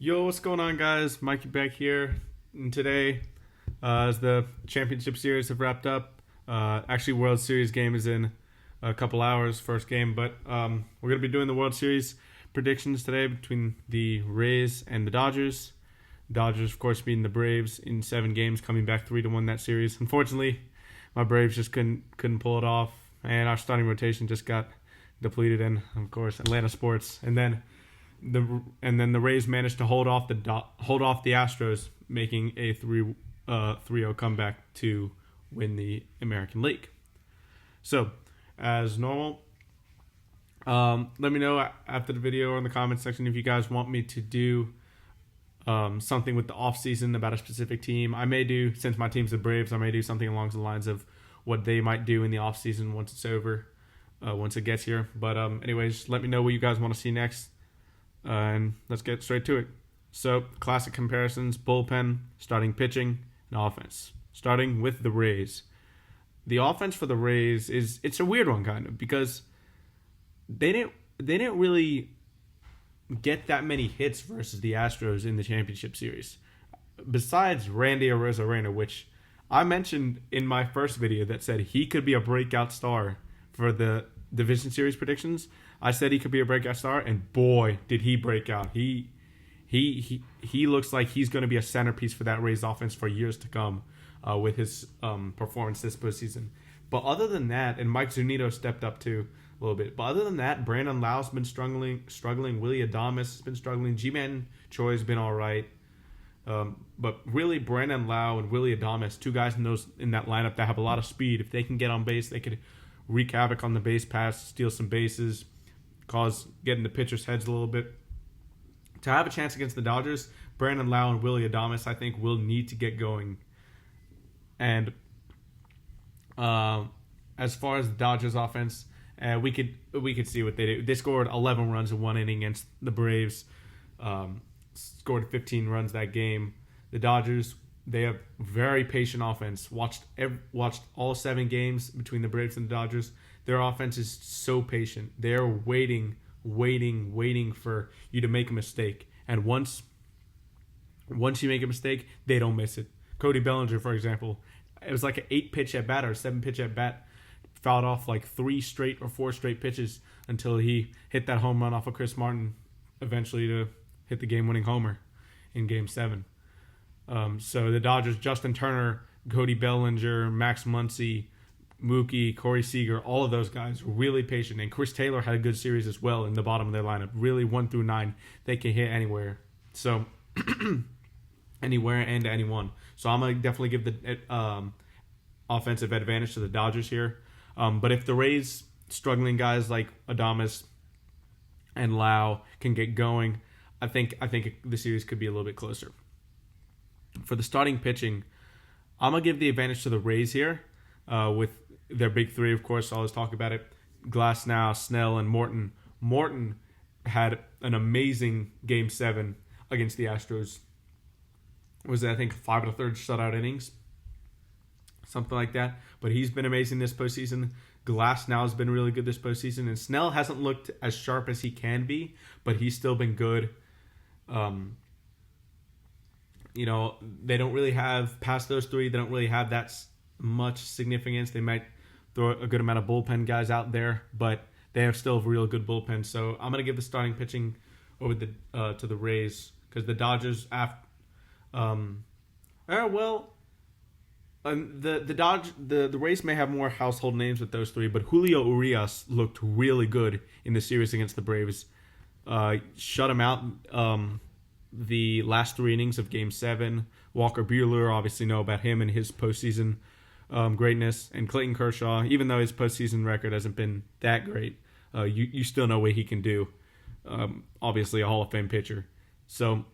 Yo, what's going on, guys? Mikey back here. And today, as the championship series have wrapped up, actually, World Series game is in a couple hours, first game. But we're going to be doing the World Series predictions today between the Rays and the Dodgers. Dodgers, of course, beating the Braves in 7 games, coming back 3-1 that series. Unfortunately, my Braves just couldn't pull it off, and our starting rotation just got depleted. And of course, Atlanta sports, and then the Rays managed to hold off the Astros, making a 3-0 comeback to win the American League. So, as normal, let me know after the video or in the comments section if you guys want me to do something with the offseason about a specific team. I may do, since my team's the Braves, I may do something along the lines of what they might do in the offseason once it's over, once it gets here. But anyways, let me know what you guys want to see next. And let's get straight to it. So, classic comparisons: bullpen, starting pitching, and offense. Starting with the Rays. The offense for the Rays it's a weird one, kind of, because they didn't really get that many hits versus the Astros in the championship series. Besides Randy Arozarena, which I mentioned in my first video that said he could be a breakout star for the division series predictions. I said he could be a breakout star, and boy, did he break out. He looks like he's going to be a centerpiece for that Rays offense for years to come with his performance this postseason. But other than that, and Mike Zunino stepped up too a little bit. But other than that, Brandon Lau's been struggling. Willie Adames has been struggling. G-Man Choi's been all right. But really, Brandon Lau and Willie Adames, two guys in that lineup that have a lot of speed. If they can get on base, they could wreak havoc on the base pass, steal some bases, get in the pitchers' heads a little bit. To have a chance against the Dodgers, Brandon Lau and Willie Adames, I think, will need to get going. And as far as the Dodgers' offense, we could see what they did. They scored 11 runs in 1 inning against the Braves. Scored 15 runs that game. The Dodgers, they have very patient offense. Watched all 7 games between the Braves and the Dodgers. Their offense is so patient. They're waiting for you to make a mistake. And once you make a mistake, they don't miss it. Cody Bellinger, for example, it was like an 8-pitch at bat or 7-pitch at bat. Fouled off like 3 straight or 4 straight pitches until he hit that home run off of Chris Martin, eventually to hit the game-winning homer in Game 7. So the Dodgers, Justin Turner, Cody Bellinger, Max Muncy, Mookie, Corey Seager, all of those guys were really patient. And Chris Taylor had a good series as well in the bottom of their lineup. Really, 1 through 9, they can hit anywhere. So, anywhere and anyone. So I'm going to definitely give the offensive advantage to the Dodgers here. But if the Rays, struggling guys like Adames and Lau can get going, I think the series could be a little bit closer. For the starting pitching, I'm going to give the advantage to the Rays here with their big 3, of course. I'll always talk about it. Glasnow, Snell, and Morton. Morton had an amazing Game 7 against the Astros. Was it, I think, 5 1/3 shutout innings? Something like that. But he's been amazing this postseason. Glasnow has been really good this postseason. And Snell hasn't looked as sharp as he can be, but he's still been good. They don't really have, past those 3, they don't really have that much significance. They might throw a good amount of bullpen guys out there, but they have still a real good bullpen. So I'm going to give the starting pitching over to the Rays, because the Dodgers, the Rays may have more household names with those 3, but Julio Urias looked really good in the series against the Braves. Shut him out the last 3 innings of Game 7. Walker Buehler, obviously know about him and his postseason greatness. And Clayton Kershaw, even though his postseason record hasn't been that great, you still know what he can do. Obviously a Hall of Fame pitcher. So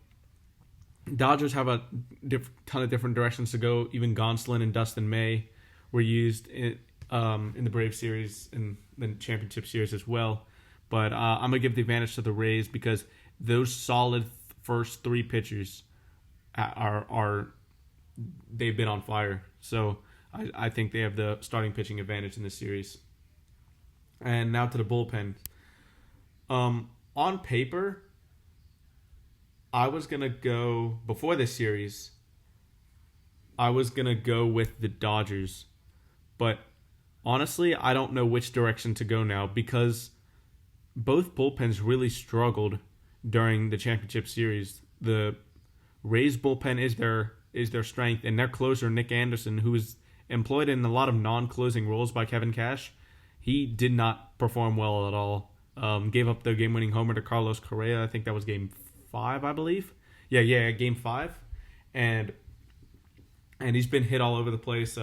Dodgers have a ton of different directions to go. Even Gonsolin and Dustin May were used in the Braves series and the championship series as well. But I'm going to give the advantage to the Rays because those solid first 3 pitchers they've been on fire. So I think they have the starting pitching advantage in this series. And now to the bullpen. On paper, I was going to go, before this series, I was going to go with the Dodgers. But honestly, I don't know which direction to go now because both bullpens really struggled during the championship series. The Rays bullpen is their strength, and their closer Nick Anderson, who is employed in a lot of non-closing roles by Kevin Cash, he did not perform well at all. Gave up the game-winning homer to Carlos Correa. I think that was Game 5, I believe. Yeah, Game 5, and he's been hit all over the place.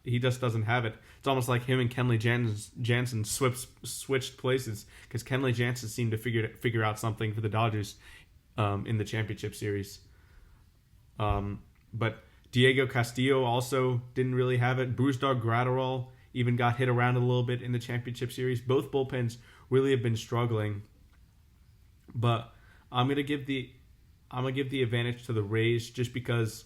He just doesn't have it. It's almost like him and Kenley Jansen switched places because Kenley Jansen seemed to figure out something for the Dodgers in the championship series. But Diego Castillo also didn't really have it. Brusdar Graterol even got hit around a little bit in the championship series. Both bullpens really have been struggling. But I'm gonna give the advantage to the Rays just because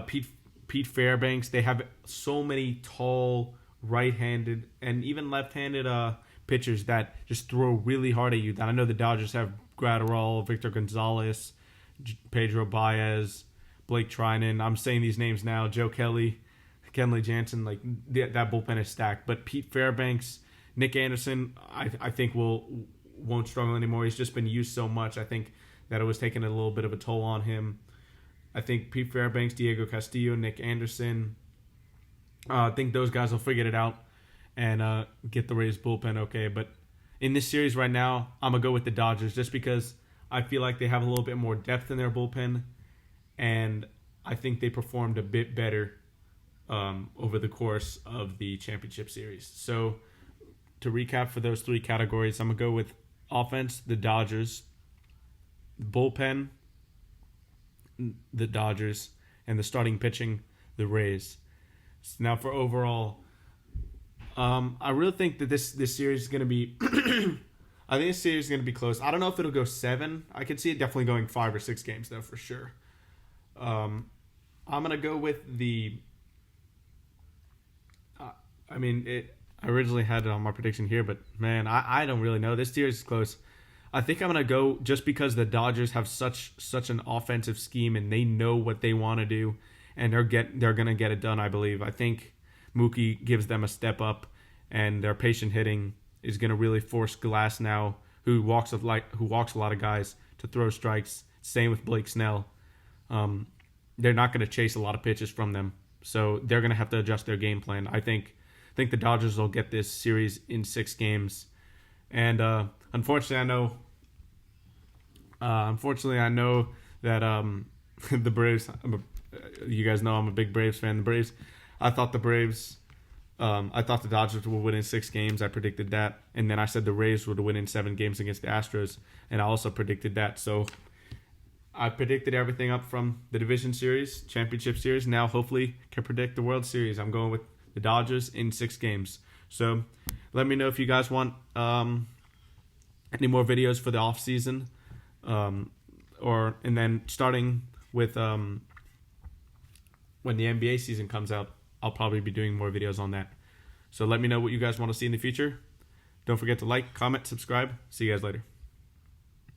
Pete Fairbanks, they have so many tall right-handed and even left-handed pitchers that just throw really hard at you. That I know the Dodgers have Graterol, Victor Gonzalez, Pedro Baez, Blake Trinan. I'm saying these names now. Joe Kelly, Kenley Jansen. Like that bullpen is stacked. But Pete Fairbanks, Nick Anderson, I think won't struggle anymore. He's just been used so much. I think that it was taking a little bit of a toll on him. I think Pete Fairbanks, Diego Castillo, Nick Anderson, I think those guys will figure it out and get the Rays bullpen okay. But in this series right now, I'm going to go with the Dodgers just because I feel like they have a little bit more depth in their bullpen, and I think they performed a bit better over the course of the championship series. So to recap for those three categories, I'm going to go with offense, the Dodgers, bullpen, the Dodgers, and the starting pitching, the Rays. So now for overall, I really think that this series is going to be I think this series is going to be close. I don't know if it'll go 7. I could see it definitely going 5 or 6 games though, for sure. I'm going to go with the I originally had it on my prediction here, but man, I don't really know. This series is close. I think I'm going to go just because the Dodgers have such an offensive scheme and they know what they want to do, and they're going to get it done, I believe. I think Mookie gives them a step up, and their patient hitting is going to really force Glass now, who walks a lot of guys, to throw strikes. Same with Blake Snell. They're not going to chase a lot of pitches from them, so they're going to have to adjust their game plan. I think the Dodgers will get this series in 6 games. And unfortunately, I know that the Braves. You guys know I'm a big Braves fan. The Braves. I thought the Dodgers would win in 6 games. I predicted that, and then I said the Rays would win in 7 games against the Astros, and I also predicted that. So I predicted everything up from the division series, championship series. Now hopefully can predict the World Series. I'm going with the Dodgers in 6 games. So let me know if you guys want any more videos for the off season, and then starting with when the NBA season comes out, I'll probably be doing more videos on that. So let me know what you guys want to see in the future. Don't forget to like, comment, subscribe. See you guys later.